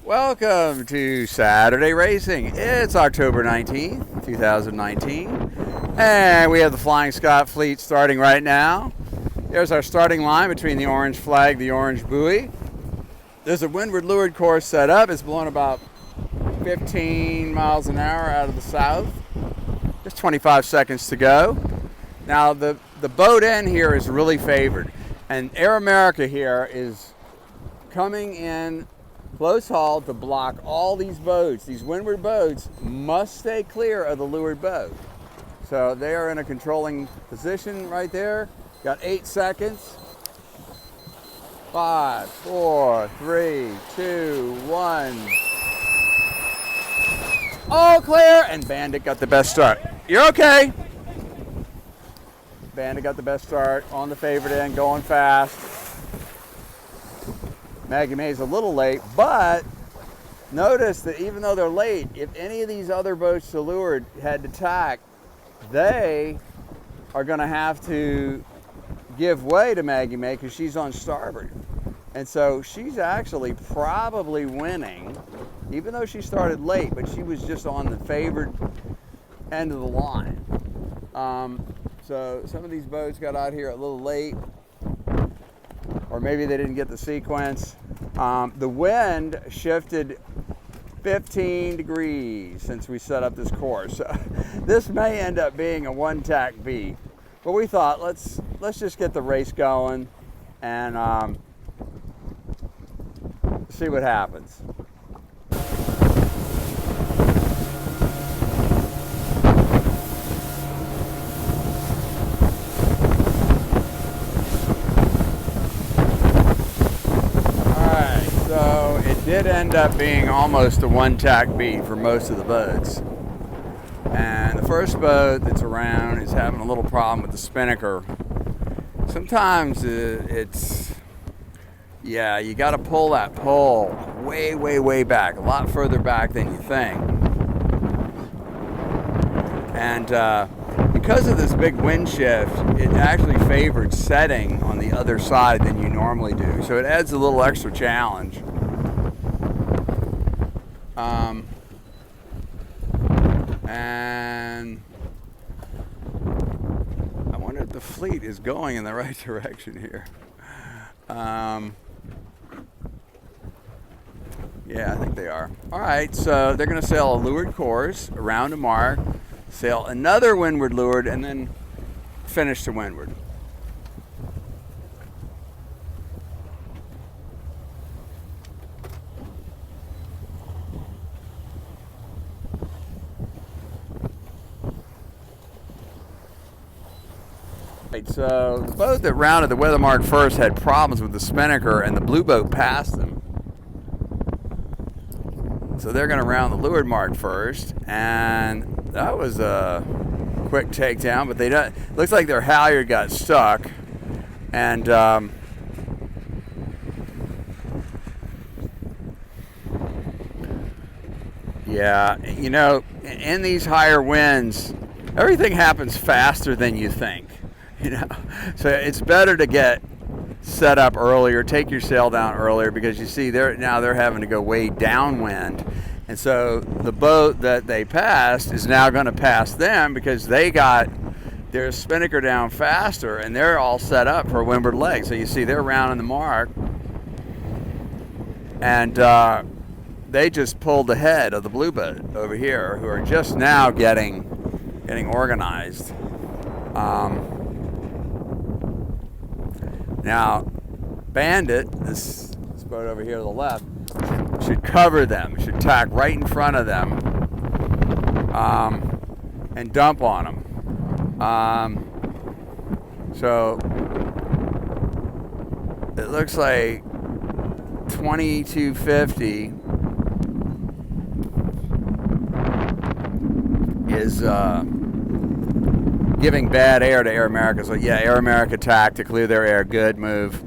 Welcome to Saturday Racing. It's October 19th, 2019, and we have the Flying Scot fleet starting right now. There's our starting line between the orange flag, the orange buoy. There's a windward leeward course set up. It's blowing about 15 miles an hour out of the south. Just 25 seconds to go. Now the boat end here is really favored, and Air America here is coming in close haul to block all these boats. These windward boats must stay clear of the leeward boat. So they are in a controlling position right there. Got 8 seconds. 5, 4, 3, 2, 1. All clear, and Bandit got the best start. You're okay. Bandit got the best start on the favorite end, going fast. Maggie Mae's a little late, but notice that even though they're late, if any of these other boats to leeward had to tack, they are going to have to give way to Maggie Mae because she's on starboard. And so she's actually probably winning, even though she started late, but she was just on the favored end of the line. So some of these boats got out here a little late, or maybe they didn't get the sequence. The wind shifted 15 degrees since we set up this course. So this may end up being a one-tack beat, but we thought let's just get the race going and see what happens. So it did end up being almost a one-tack beat for most of the boats. And the first boat that's around is having a little problem with the spinnaker. Sometimes you got to pull that pole way, way, way back, a lot further back than you think. And because of this big wind shift, it actually favored setting on the other side than you normally do. So it adds a little extra challenge. And I wonder if the fleet is going in the right direction here. Yeah, I think they are. All right, so they're going to sail a leeward course around a mark, sail another windward leeward, and then finish to windward. Right, so the boat that rounded the weather mark first had problems with the spinnaker, and the blue boat passed them. So they're going to round the leeward mark first, and that was a quick takedown, but looks like their halyard got stuck, and yeah, you know, in these higher winds, everything happens faster than you think, you know, so it's better to get set up earlier, take your sail down earlier, because you see they're having to go way downwind. And so the boat that they passed is now going to pass them because they got their spinnaker down faster and they're all set up for a windward leg. So you see they're rounding the mark, and they just pulled ahead of the blue boat over here, who are just now getting organized. Now, Bandit, this boat over here to the left, should cover them, should tack right in front of them, and dump on them. So it looks like 2250 is giving bad air to Air America. So yeah, Air America tack to clear their air. Good move.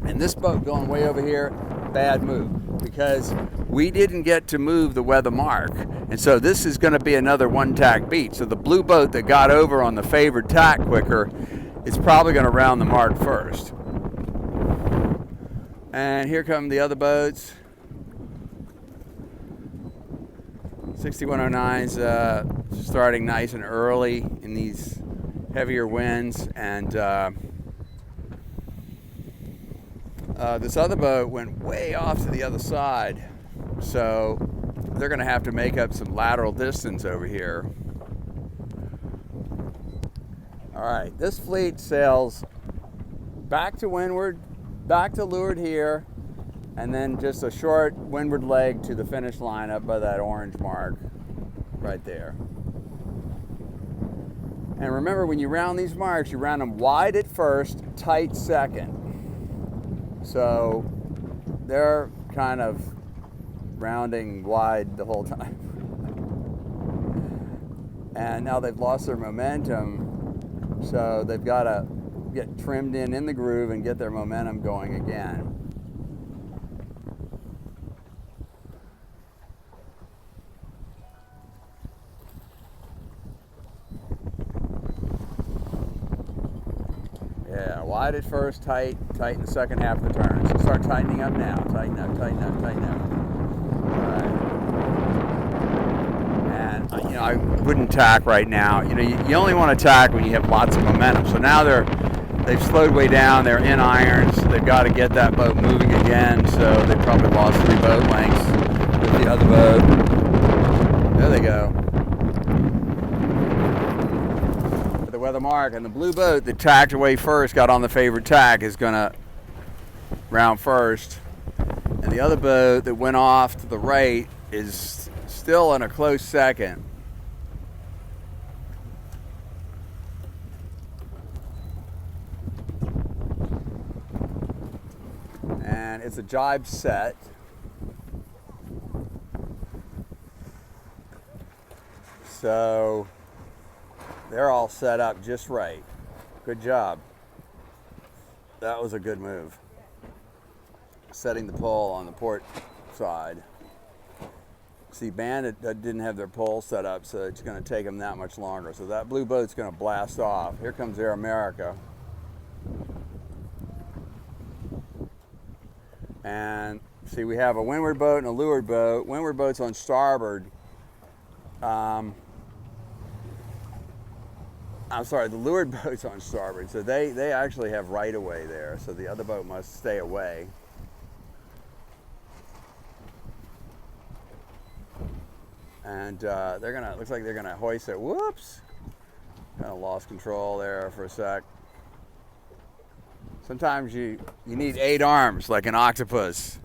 And this boat going way over here, bad move, because we didn't get to move the weather mark. And so this is going to be another one-tack beat. So the blue boat that got over on the favored tack quicker is probably going to round the mark first. And here come the other boats. 6109's starting nice and early in these heavier winds, and this other boat went way off to the other side, so they're going to have to make up some lateral distance over here. All right, this fleet sails back to windward, back to leeward here, and then just a short windward leg to the finish line up by that orange mark right there. And remember, when you round these marks, you round them wide at first, tight second. So they're kind of rounding wide the whole time. And now they've lost their momentum, so they've got to get trimmed in the groove and get their momentum going again. Yeah, wide at first, tight in the second half of the turn. So start tightening up now. Tighten up, tighten up, tighten up. All right. And you know, I wouldn't tack right now. You know, you only want to tack when you have lots of momentum. So now they've slowed way down. They're in irons. They've got to get that boat moving again. So they probably lost 3 boat lengths with the other boat. There they go. Weather mark, and the blue boat that tacked away first, got on the favorite tack, is going to round first, and the other boat that went off to the right is still in a close second. And it's a jibe set. So they're all set up just right. Good job. That was a good move. Setting the pole on the port side. See, Bandit didn't have their pole set up, so it's going to take them that much longer. So that blue boat's going to blast off. Here comes Air America. And see, we have a windward boat and a leeward boat. Windward boat's on starboard. I'm sorry, the leeward boat's on starboard, so they actually have right of way there, so the other boat must stay away. And they're gonna, looks like they're gonna hoist it. Whoops! Kind of lost control there for a sec. Sometimes you need 8 arms like an octopus.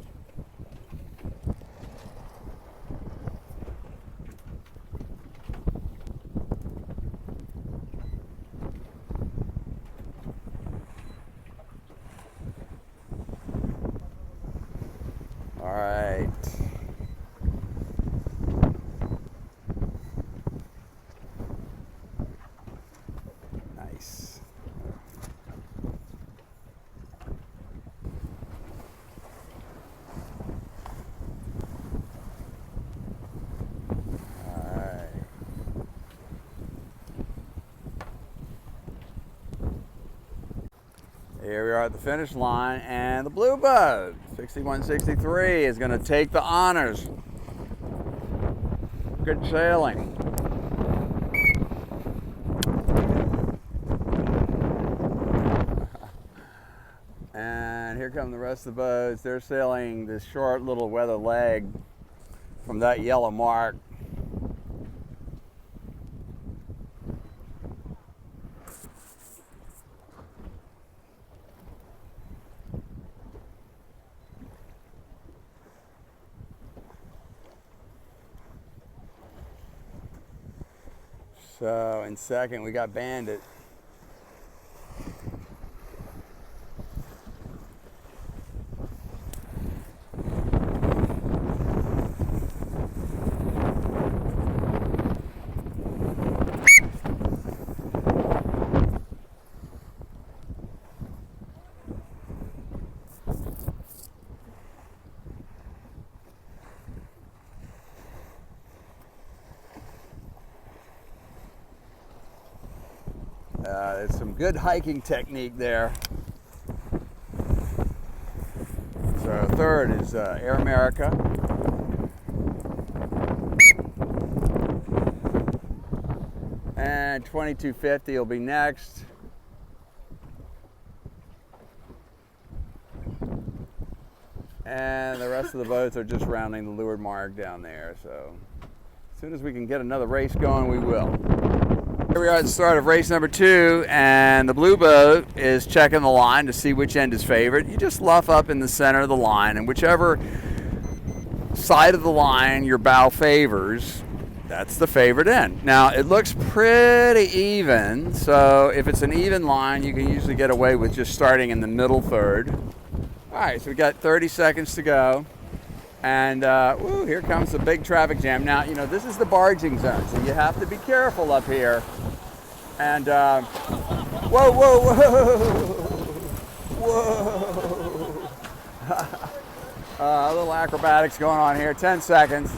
All right. Nice. All right. Here we are at the finish line, and the blue boat 6163 is going to take the honors. Good sailing. And here come the rest of the boats. They're sailing this short little weather leg from that yellow mark. So in second, we got Bandit. There's some good hiking technique there. So third is Air America. And 2250 will be next. And the rest of the boats are just rounding the leeward mark down there. So as soon as we can get another race going, we will. Here we are at the start of race number 2, and the blue boat is checking the line to see which end is favored. You just luff up in the center of the line, and whichever side of the line your bow favors, that's the favored end. Now, it looks pretty even, so if it's an even line, you can usually get away with just starting in the middle third. All right, so we got 30 seconds to go. And here comes the big traffic jam. Now, you know, this is the barging zone, so you have to be careful up here. And, whoa, whoa, whoa, whoa. A little acrobatics going on here. 10 seconds.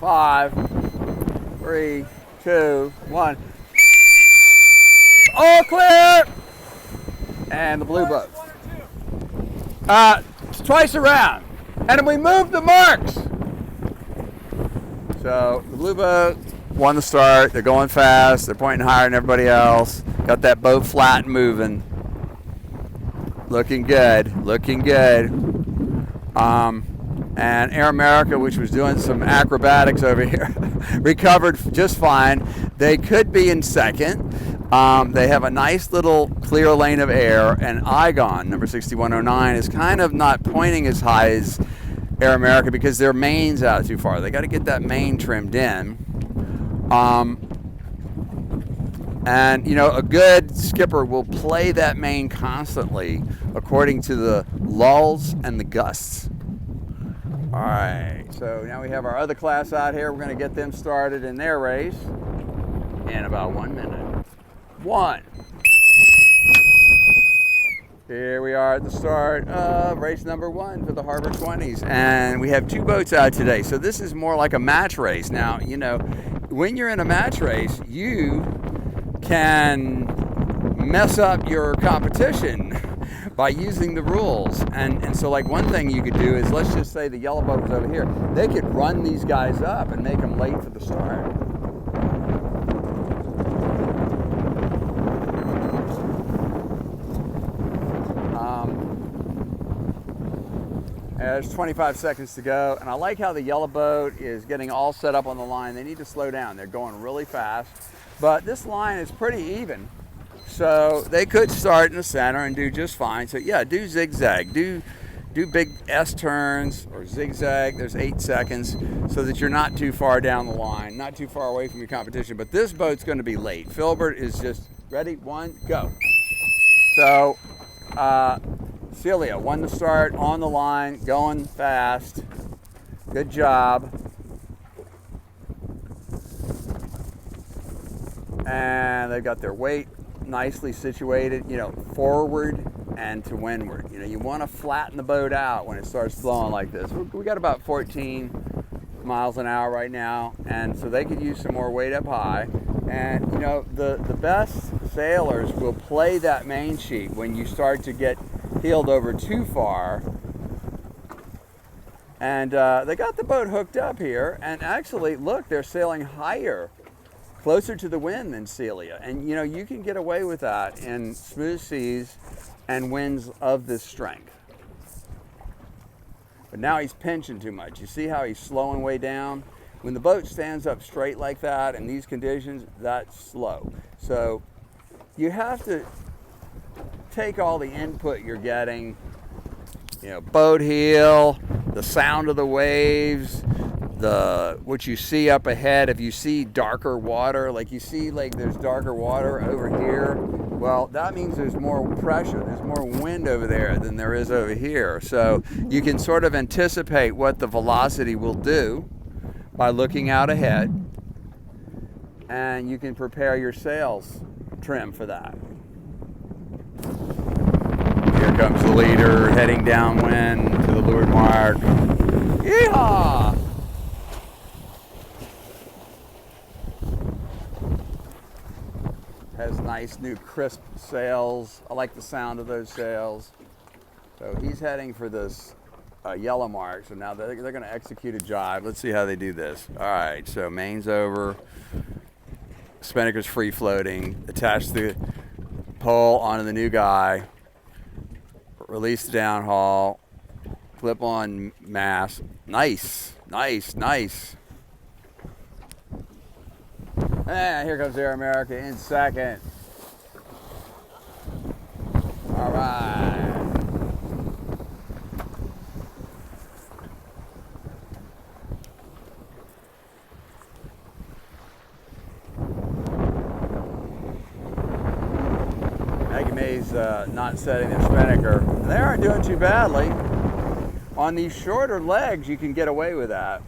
5, 3, 2, 1. All clear! And the blue boat. Twice around. And we moved the marks. So the blue boat won the start. They're going fast. They're pointing higher than everybody else. Got that boat flat and moving. Looking good. Looking good. And Air America, which was doing some acrobatics over here, recovered just fine. They could be in second. They have a nice little clear lane of air, and Igon, number 6109, is kind of not pointing as high as Air America because their main's out too far. They got to get that main trimmed in. And, you know, a good skipper will play that main constantly according to the lulls and the gusts. All right, so now we have our other class out here. We're going to get them started in their race in about 1 minute. 1. Here we are at the start of race number 1 for the Harbor 20s. And we have 2 boats out today. So this is more like a match race. Now, you know, when you're in a match race, you can mess up your competition by using the rules. And so like one thing you could do is, let's just say the yellow boat was over here. They could run these guys up and make them late for the start. There's 25 seconds to go, and I like how the yellow boat is getting all set up on the line. They need to slow down. They're going really fast, but this line is pretty even, so they could start in the center and do just fine. So yeah, do zigzag, do big S turns or zigzag. There's 8 seconds, so that you're not too far down the line, not too far away from your competition. But this boat's going to be late. Filbert is just ready. 1, go. So Celia won the start on the line, going fast. Good job. And they've got their weight nicely situated, you know, forward and to windward. You know, you want to flatten the boat out when it starts flowing like this. We got about 14 miles an hour right now, and so they could use some more weight up high. And you know, the best sailors will play that main sheet when you start to get heeled over too far. And they got the boat hooked up here, and actually, look, they're sailing higher, closer to the wind than Celia. And you know, you can get away with that in smooth seas and winds of this strength. But now he's pinching too much. You see how he's slowing way down? When the boat stands up straight like that in these conditions, that's slow. So you have to take all the input you're getting, you know, boat heel, the sound of the waves, what you see up ahead. If you see darker water, like you see like there's darker water over here, well, that means there's more pressure, there's more wind over there than there is over here. So you can sort of anticipate what the velocity will do by looking out ahead, and you can prepare your sails trim for that. Here comes the leader heading downwind to the leeward mark. Yeehaw! Has nice new crisp sails. I like the sound of those sails. So he's heading for this yellow mark. So now they're going to execute a jibe. Let's see how they do this. All right, so main's over. Spinnaker's free floating. Attach the pole onto the new guy. Release the downhaul. Clip on mast. Nice, nice, nice. And here comes Air America in second. All right. Maggie May's not setting their spinnaker. And they aren't doing too badly. On these shorter legs, you can get away with that.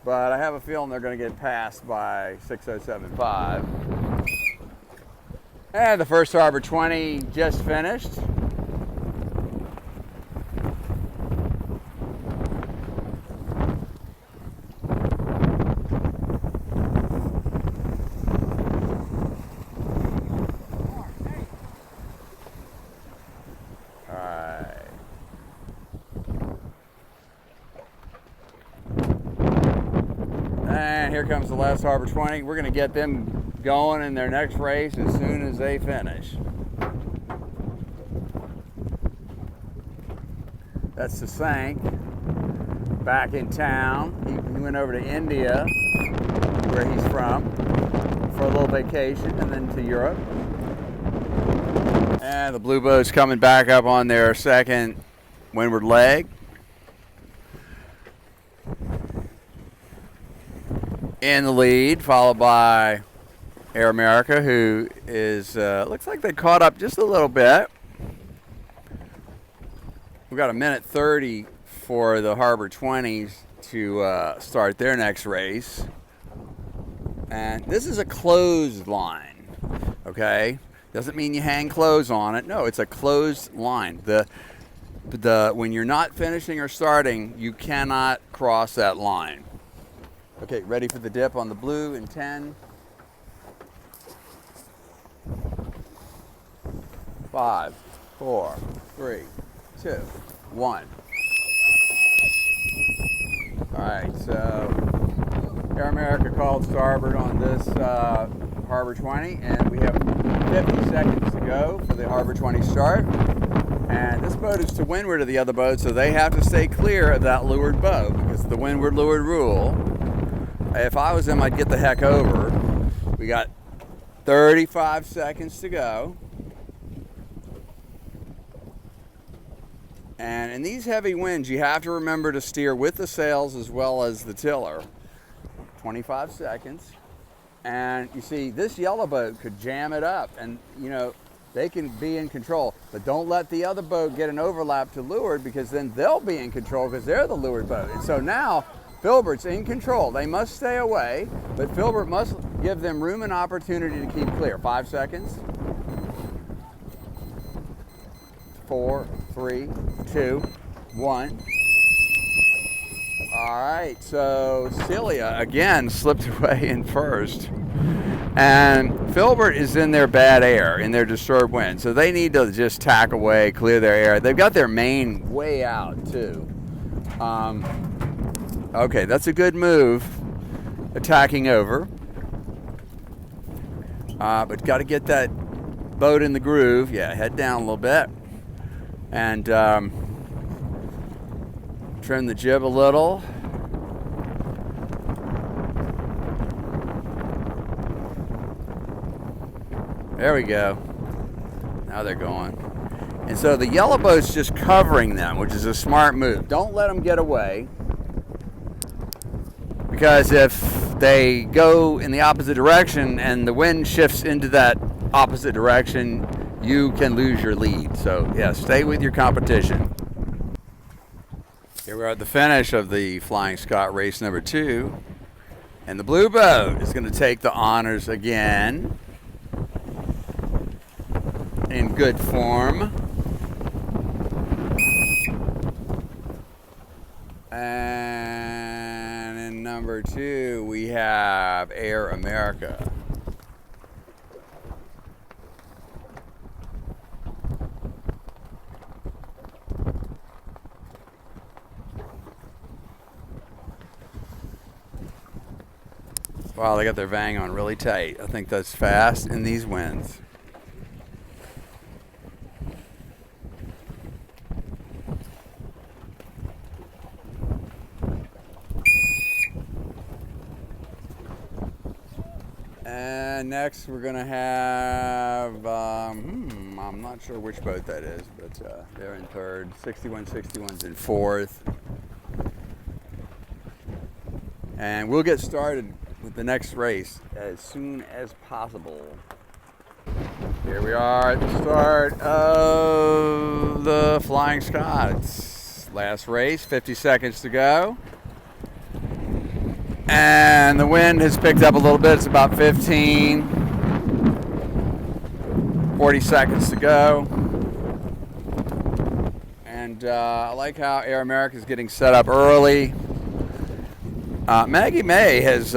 But I have a feeling they're going to get passed by 6075. And the first Harbor 20 just finished. And here comes the last Harbor 20. We're going to get them going in their next race as soon as they finish. That's the Sank, back in town. He went over to India, where he's from, for a little vacation, and then to Europe. And the Blue Boat's coming back up on their second windward leg. In the lead, followed by Air America, who is, looks like they caught up just a little bit. We've got 1:30 for the Harbor 20s to start their next race. And this is a closed line, okay? Doesn't mean you hang clothes on it. No, it's a closed line. When you're not finishing or starting, you cannot cross that line. Okay, ready for the dip on the blue in 10. 5, 4, 3, 2, 1. All right, so Air America called starboard on this Harbor 20, and we have 50 seconds to go for the Harbor 20 start. And this boat is to windward of the other boat, so they have to stay clear of that leeward boat because of the windward-leeward rule. If I was them, I'd get the heck over. We got 35 seconds to go. And in these heavy winds, you have to remember to steer with the sails as well as the tiller. 25 seconds. And you see, this yellow boat could jam it up, and you know, they can be in control. But don't let the other boat get an overlap to leeward, because then they'll be in control because they're the leeward boat. And so now, Filbert's in control. They must stay away, but Filbert must give them room and opportunity to keep clear. 5 seconds. 4, 3, 2, 1. All right, so Celia again slipped away in first. And Filbert is in their bad air, in their disturbed wind. So they need to just tack away, clear their air. They've got their main way out too. Okay, that's a good move, attacking over. But got to get that boat in the groove. Yeah, head down a little bit. And trim the jib a little. There we go. Now they're going. And so the yellow boat's just covering them, which is a smart move. Don't let them get away. Because if they go in the opposite direction and the wind shifts into that opposite direction, you can lose your lead. So yeah, stay with your competition. Here we are at the finish of the Flying Scot race number 2. And the blue boat is going to take the honors again. In good form. And in number 2, we have Air America. Wow, they got their vang on really tight. I think that's fast in these winds. And next we're gonna have, I'm not sure which boat that is, but they're in third. 6161's in fourth. And we'll get started with the next race as soon as possible. Here we are at the start of the Flying Scots. Last race, 50 seconds to go. And the wind has picked up a little bit. It's about 40 seconds to go. And I like how Air America is getting set up early. Maggie May has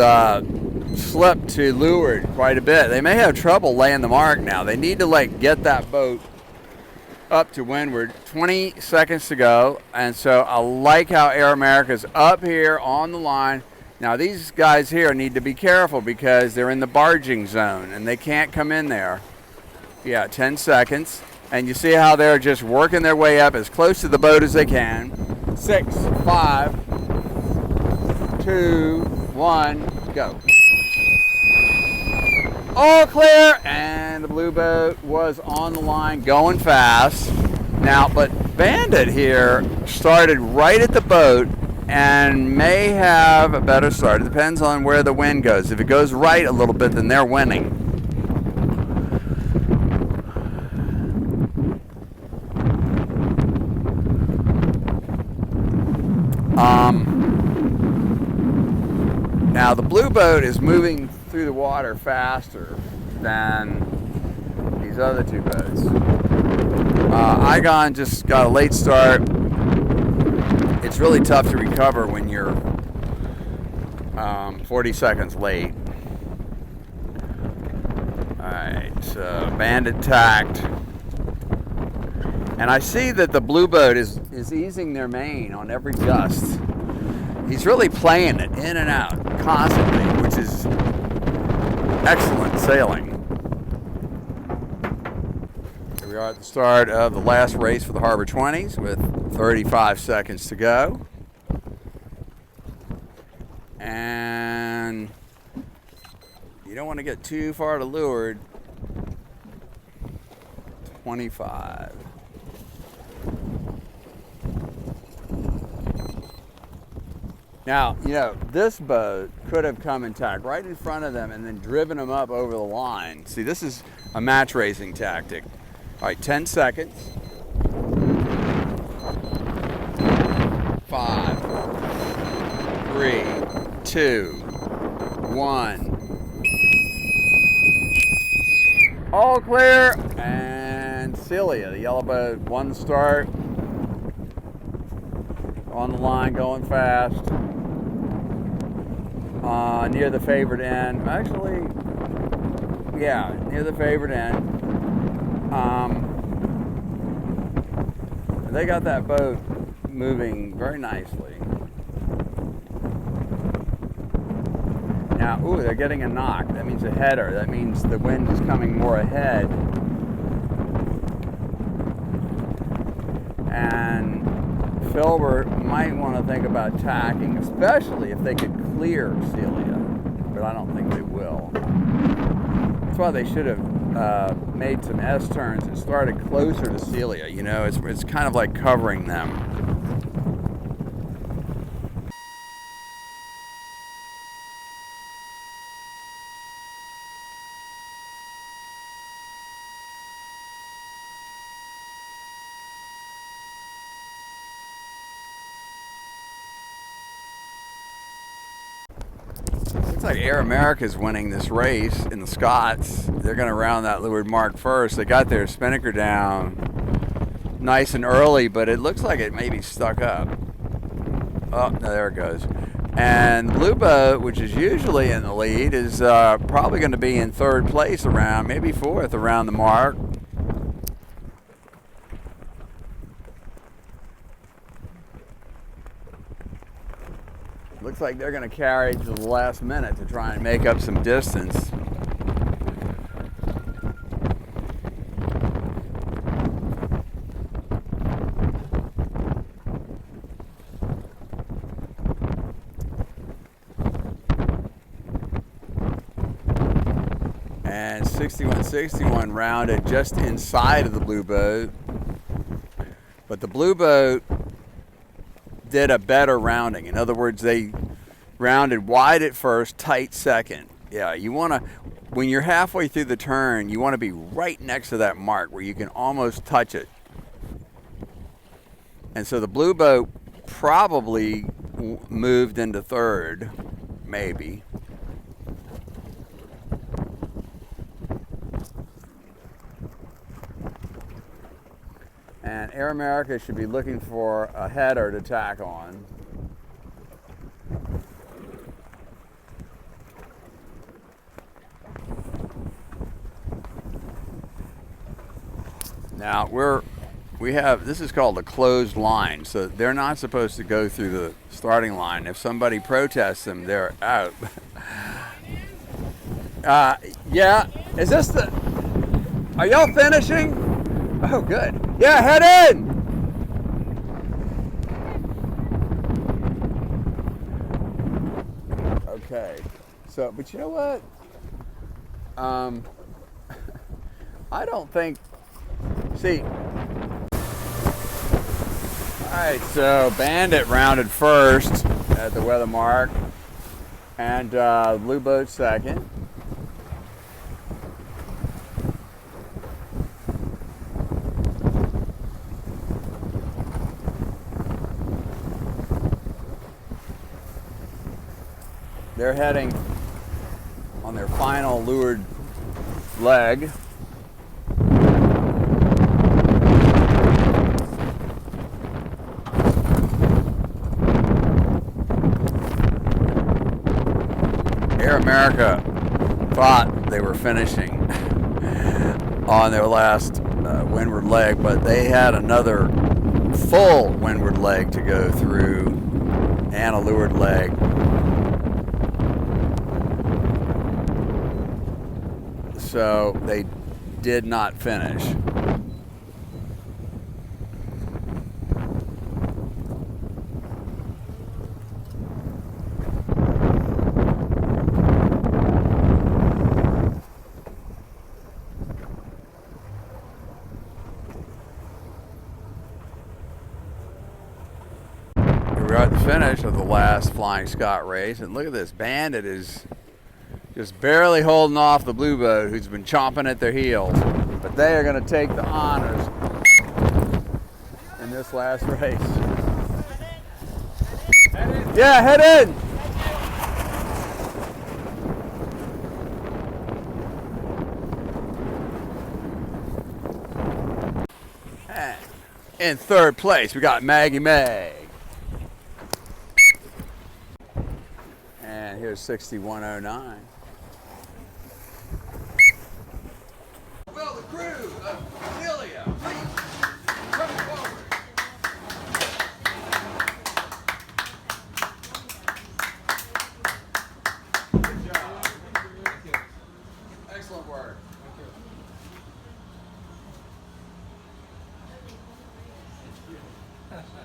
slipped to leeward quite a bit. They may have trouble laying the mark now. They need to get that boat up to windward. 20 seconds to go. And so I like how Air America's up here on the line. Now these guys here need to be careful because they're in the barging zone and they can't come in there. Yeah, 10 seconds. And you see how they're just working their way up as close to the boat as they can. 6, 5, 2, 1, go. All clear, and the blue boat was on the line going fast. Now, but Bandit here started right at the boat and may have a better start. It depends on where the wind goes. If it goes right a little bit, then they're winning. Now the blue boat is moving through the water faster than these other two boats. Igon just got a late start. It's really tough to recover when you're 40 seconds late. Alright, so Bandit tacked. And I see that the blue boat is easing their main on every gust. He's really playing it in and out constantly, which is excellent sailing. Here we are at the start of the last race for the Harbor 20s with 35 seconds to go. And you don't want to get too far to leeward. 25. Now, you know, this boat could have come and tacked right in front of them and then driven them up over the line. See, this is a match racing tactic. All right, 10 seconds. 5, 3, 2, 1. All clear. And Celia, the yellow boat, won the start. On the line, going fast. Near the favored end. Actually, yeah, near the favored end. They got that boat moving very nicely. Now, ooh, they're getting a knock. That means a header. That means the wind is coming more ahead. And Filbert might want to think about tacking, especially if they could clear Celia, but I don't think they will. That's why they should have made some S turns and started closer to Celia. You know, it's kind of like covering them. Looks like Air America is winning this race in the Scots. They're going to round that leeward mark first. They got their spinnaker down nice and early, but it looks like it may be stuck up. Oh, no, there it goes. And the blue boat, which is usually in the lead, is probably going to be in third place around, maybe fourth around the mark. looks like they're going to carry to the last minute to try and make up some distance. And 6161 rounded just inside of the blue boat. But the blue boat did a better rounding. In other words, they rounded wide at first, tight second. Yeah, you want to, when you're halfway through the turn, you want to be right next to that mark where you can almost touch it. And so the blue boat probably moved into third, maybe. And Air America should be looking for a header to tack on. Now this is called a closed line, so they're not supposed to go through the starting line. If somebody protests them, they're out. Yeah, is this are y'all finishing? Oh, good. Yeah, head in! Okay, so, but you know what? I don't think, see, alright, so Bandit rounded first at the weather mark, and Blue Boat second. They're heading on their final leeward leg. Air America thought they were finishing on their last windward leg, but they had another full windward leg to go through and a leeward leg. So they did not finish. We're at the finish of the last Flying Scot race, and look at this. Bandit is just barely holding off the blue boat, who's been chomping at their heels. But they are going to take the honors in this last race. Yeah, head in! And in third place, we got Maggie May. And here's 6109. Will the crew of Celia please come forward? Good job. Thank you. Excellent work. Thank you.